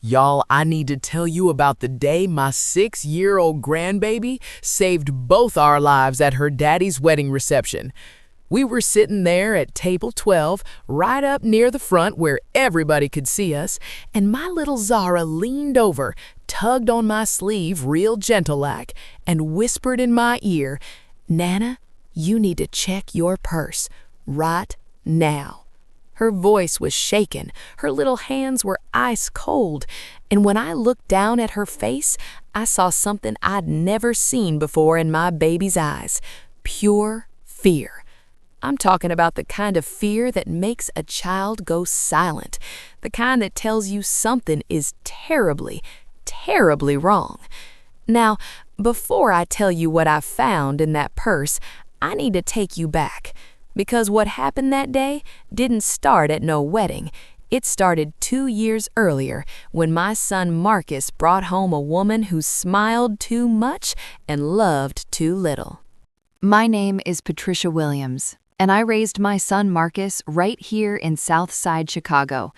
Y'all, I need to tell you about the day my 6-year-old grandbaby saved both our lives at her daddy's wedding reception. We were sitting there at table 12, right up near the front where everybody could see us, and my little Zara leaned over, tugged on my sleeve real gentle-like, and whispered in my ear, "Nana, you need to check your purse right now." Her voice was shaken, her little hands were ice cold, and when I looked down at her face, I saw something I'd never seen before in my baby's eyes: pure fear. I'm talking about the kind of fear that makes a child go silent, the kind that tells you something is terribly, terribly wrong. Now, before I tell you what I found in that purse, I need to take you back. Because what happened that day didn't start at no wedding. It started 2 years earlier when my son Marcus brought home a woman who smiled too much and loved too little. My name is Patricia Williams, and I raised my son Marcus right here in Southside Chicago.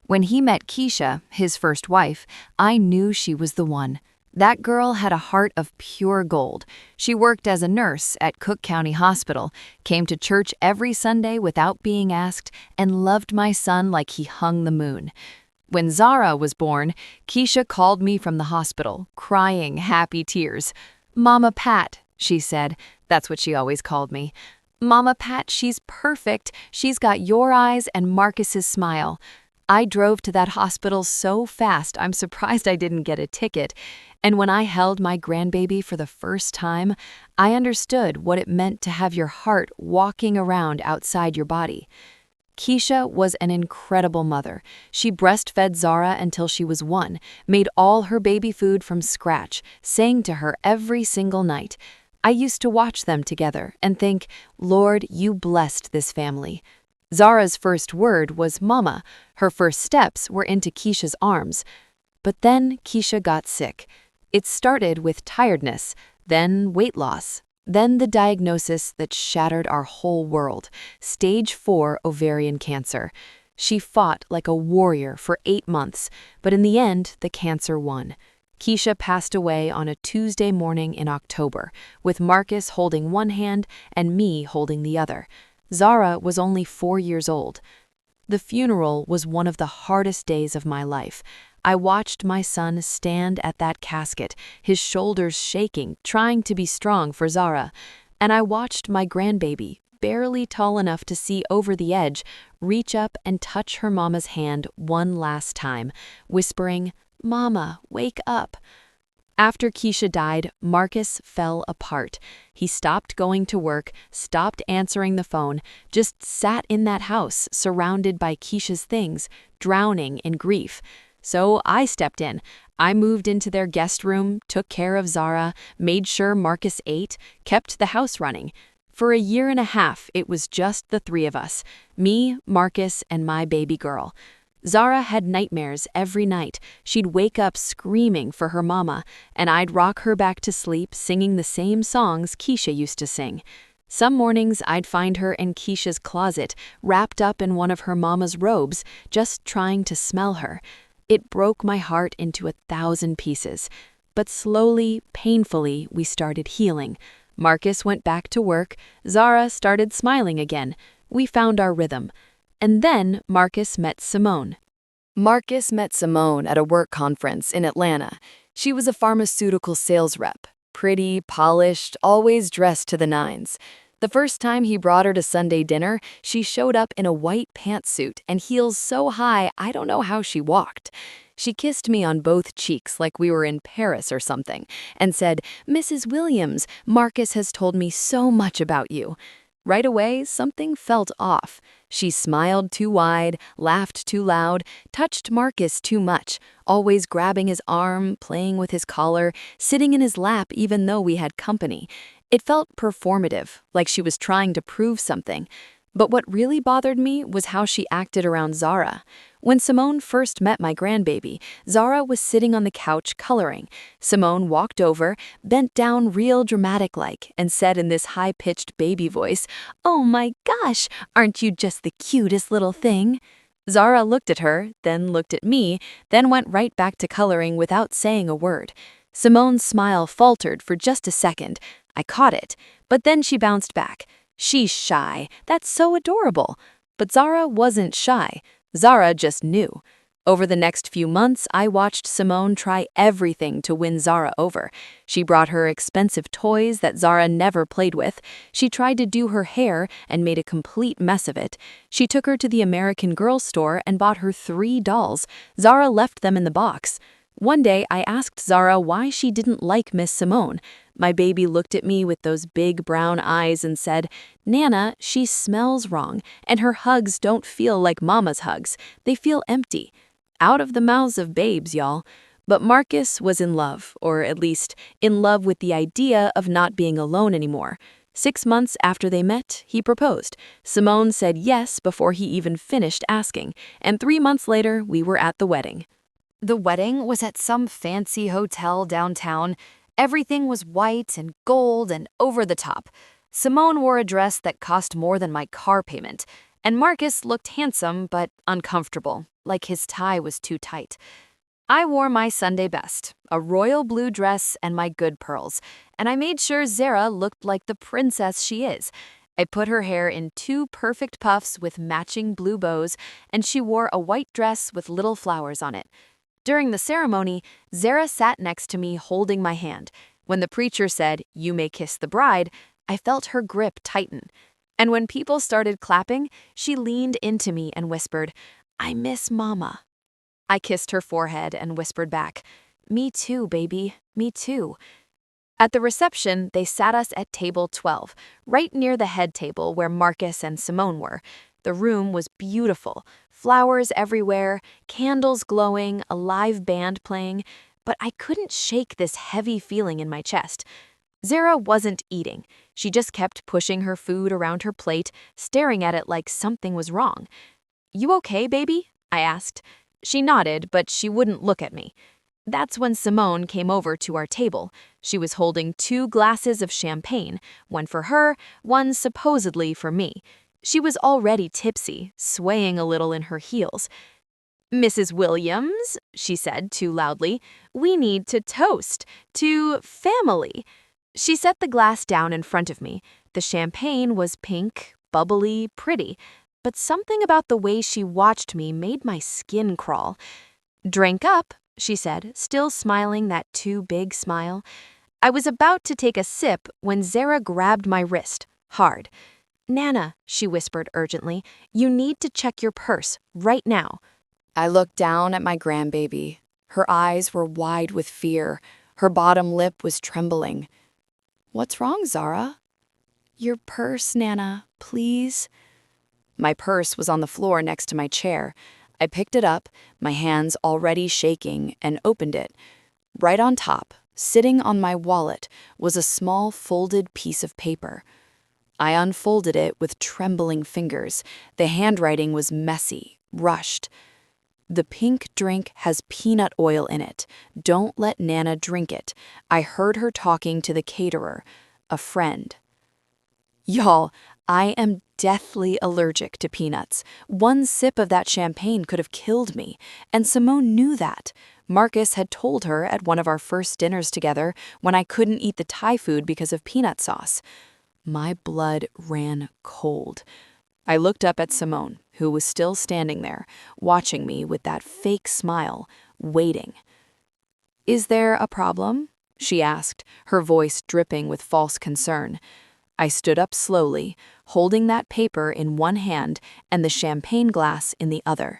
When he met Keisha, his first wife, I knew she was the one. That girl had a heart of pure gold. She worked as a nurse at Cook County Hospital, came to church every Sunday without being asked, and loved my son like he hung the moon. When Zara was born, Keisha called me from the hospital, crying happy tears. "Mama Pat," she said. That's what she always called me. "Mama Pat, she's perfect. She's got your eyes and Marcus's smile." I drove to that hospital so fast, I'm surprised I didn't get a ticket. And when I held my grandbaby for the first time, I understood what it meant to have your heart walking around outside your body. Keisha was an incredible mother. She breastfed Zara until she was 1, made all her baby food from scratch, sang to her every single night. I used to watch them together and think, "Lord, you blessed this family." Zara's first word was "Mama." Her first steps were into Keisha's arms. But then Keisha got sick. It started with tiredness, then weight loss, then the diagnosis that shattered our whole world: stage 4 ovarian cancer. She fought like a warrior for 8 months, but in the end, the cancer won. Keisha passed away on a Tuesday morning in October, with Marcus holding one hand and me holding the other. Zara was only 4 years old. The funeral was one of the hardest days of my life. I watched my son stand at that casket, his shoulders shaking, trying to be strong for Zara. And I watched my grandbaby, barely tall enough to see over the edge, reach up and touch her mama's hand one last time, whispering, "Mama, wake up." After Keisha died, Marcus fell apart. He stopped going to work, stopped answering the phone, just sat in that house, surrounded by Keisha's things, drowning in grief. So I stepped in. I moved into their guest room, took care of Zara, made sure Marcus ate, kept the house running. For a year and a half, it was just the 3 of us, me, Marcus, and my baby girl. Zara had nightmares every night. She'd wake up screaming for her mama, and I'd rock her back to sleep singing the same songs Keisha used to sing. Some mornings I'd find her in Keisha's closet, wrapped up in one of her mama's robes, just trying to smell her. It broke my heart into 1,000 pieces. But slowly, painfully, we started healing. Marcus went back to work. Zara started smiling again. We found our rhythm. And then Marcus met Simone. Marcus met Simone at a work conference in Atlanta. She was a pharmaceutical sales rep. Pretty, polished, always dressed to the nines. The first time he brought her to Sunday dinner, she showed up in a white pantsuit and heels so high I don't know how she walked. She kissed me on both cheeks like we were in Paris or something and said, "Mrs. Williams, Marcus has told me so much about you." Right away, something felt off. She smiled too wide, laughed too loud, touched Marcus too much, always grabbing his arm, playing with his collar, sitting in his lap even though we had company. It felt performative, like she was trying to prove something. But what really bothered me was how she acted around Zara. When Simone first met my grandbaby, Zara was sitting on the couch coloring. Simone walked over, bent down real dramatic-like, and said in this high-pitched baby voice, "Oh my gosh, aren't you just the cutest little thing?" Zara looked at her, then looked at me, then went right back to coloring without saying a word. Simone's smile faltered for just a second. I caught it, but then she bounced back. She's shy. That's so adorable. But Zara wasn't shy. Zara just knew. Over the next few months, I watched Simone try everything to win Zara over. She brought her expensive toys that Zara never played with. She tried to do her hair and made a complete mess of it. She took her to the American Girl store and bought her 3 dolls. Zara left them in the box. One day, I asked Zara why she didn't like Miss Simone. My baby looked at me with those big brown eyes and said, "Nana, she smells wrong, and her hugs don't feel like Mama's hugs. They feel empty." Out of the mouths of babes, y'all. But Marcus was in love, or at least in love with the idea of not being alone anymore. 6 months after they met, he proposed. Simone said yes before he even finished asking, and 3 months later, we were at the wedding. The wedding was at some fancy hotel downtown. Everything was white and gold and over the top. Simone wore a dress that cost more than my car payment, and Marcus looked handsome but uncomfortable, like his tie was too tight. I wore my Sunday best, a royal blue dress and my good pearls, and I made sure Zara looked like the princess she is. I put her hair in 2 perfect puffs with matching blue bows, and she wore a white dress with little flowers on it. During the ceremony, Zara sat next to me holding my hand. When the preacher said, "You may kiss the bride," I felt her grip tighten. And when people started clapping, she leaned into me and whispered, "I miss Mama." I kissed her forehead and whispered back, "Me too, baby, me too." At the reception, they sat us at table 12, right near the head table where Marcus and Simone were. The room was beautiful, flowers everywhere, candles glowing, a live band playing, but I couldn't shake this heavy feeling in my chest. Zara wasn't eating. She just kept pushing her food around her plate, staring at it like something was wrong. "You okay, baby?" I asked. She nodded, but she wouldn't look at me. That's when Simone came over to our table. She was holding 2 glasses of champagne, one for her, one supposedly for me. She was already tipsy, swaying a little in her heels. "Mrs. Williams," she said too loudly, "we need to toast to family." She set the glass down in front of me. The champagne was pink, bubbly, pretty, but something about the way she watched me made my skin crawl. "Drink up," she said, still smiling that too big smile. I was about to take a sip when Zara grabbed my wrist, hard. "Nana," she whispered urgently, "you need to check your purse, right now." I looked down at my grandbaby. Her eyes were wide with fear. Her bottom lip was trembling. "What's wrong, Zara?" "Your purse, Nana, please." My purse was on the floor next to my chair. I picked it up, my hands already shaking, and opened it. Right on top, sitting on my wallet, was a small folded piece of paper. I unfolded it with trembling fingers. The handwriting was messy, rushed. "The pink drink has peanut oil in it. Don't let Nana drink it. I heard her talking to the caterer, a friend." Y'all, I am deathly allergic to peanuts. One sip of that champagne could have killed me, and Simone knew that. Marcus had told her at one of our first dinners together when I couldn't eat the Thai food because of peanut sauce. My blood ran cold. I looked up at Simone, who was still standing there, watching me with that fake smile, waiting. "Is there a problem?" she asked, her voice dripping with false concern. I stood up slowly, holding that paper in one hand and the champagne glass in the other.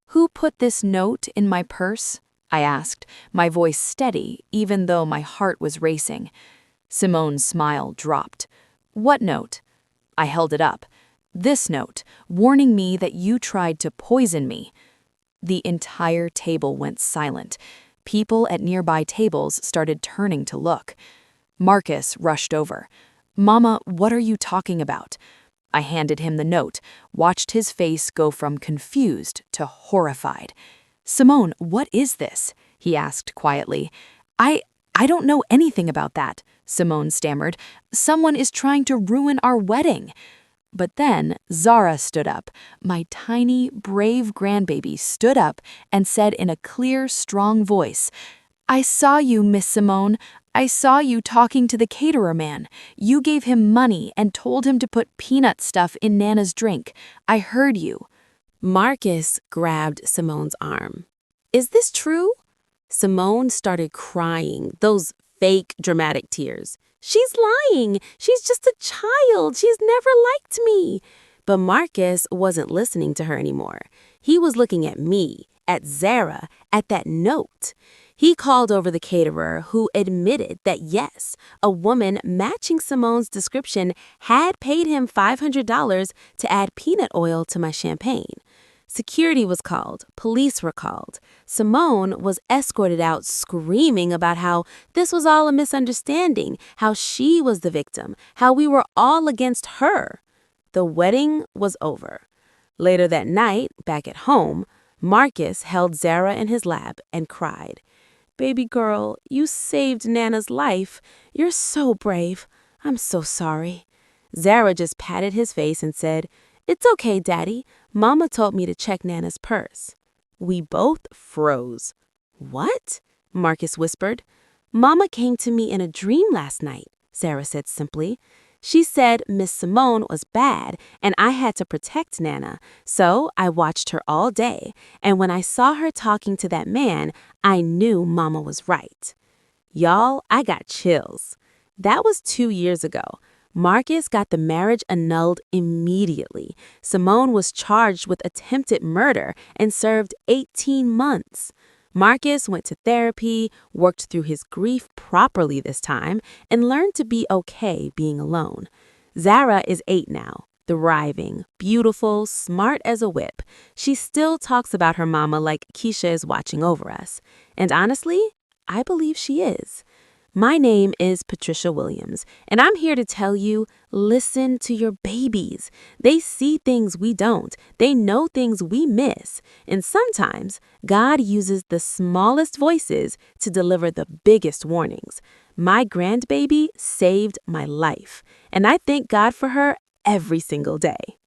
"Who put this note in my purse?" I asked, my voice steady even though my heart was racing. Simone's smile dropped. "What note?" I held it up. "This note, warning me that you tried to poison me." The entire table went silent. People at nearby tables started turning to look. Marcus rushed over. "Mama, what are you talking about?" I handed him the note, watched his face go from confused to horrified. "Simone, what is this?" he asked quietly. I don't know anything about that," Simone stammered. "Someone is trying to ruin our wedding." But then Zara stood up. My tiny, brave grandbaby stood up and said in a clear, strong voice, "I saw you, Miss Simone. I saw you talking to the caterer man. You gave him money and told him to put peanut stuff in Nana's drink. I heard you." Marcus grabbed Simone's arm. "Is this true?" Simone started crying, those fake dramatic tears. "She's lying. She's just a child. She's never liked me." But Marcus wasn't listening to her anymore. He was looking at me, at Zara, at that note. He called over the caterer, who admitted that yes, a woman matching Simone's description had paid him $500 to add peanut oil to my champagne. Security was called. Police were called. Simone was escorted out screaming about how this was all a misunderstanding, how she was the victim, how we were all against her. The wedding was over. Later that night, back at home, Marcus held Zara in his lap and cried, "Baby girl, you saved Nana's life. You're so brave. I'm so sorry." Zara just patted his face and said, "It's okay, Daddy. Mama told me to check Nana's purse." We both froze. "What?" Marcus whispered. "Mama came to me in a dream last night," Zara said simply. "She said Miss Simone was bad and I had to protect Nana. So I watched her all day, and when I saw her talking to that man, I knew Mama was right." Y'all, I got chills. That was 2 years ago. Marcus got the marriage annulled immediately. Simone was charged with attempted murder and served 18 months. Marcus went to therapy, worked through his grief properly this time, and learned to be okay being alone. Zara is 8 now, thriving, beautiful, smart as a whip. She still talks about her mama like Keisha is watching over us. And honestly, I believe she is. My name is Patricia Williams, and I'm here to tell you, listen to your babies. They see things we don't. They know things we miss. And sometimes God uses the smallest voices to deliver the biggest warnings. My grandbaby saved my life, and I thank God for her every single day.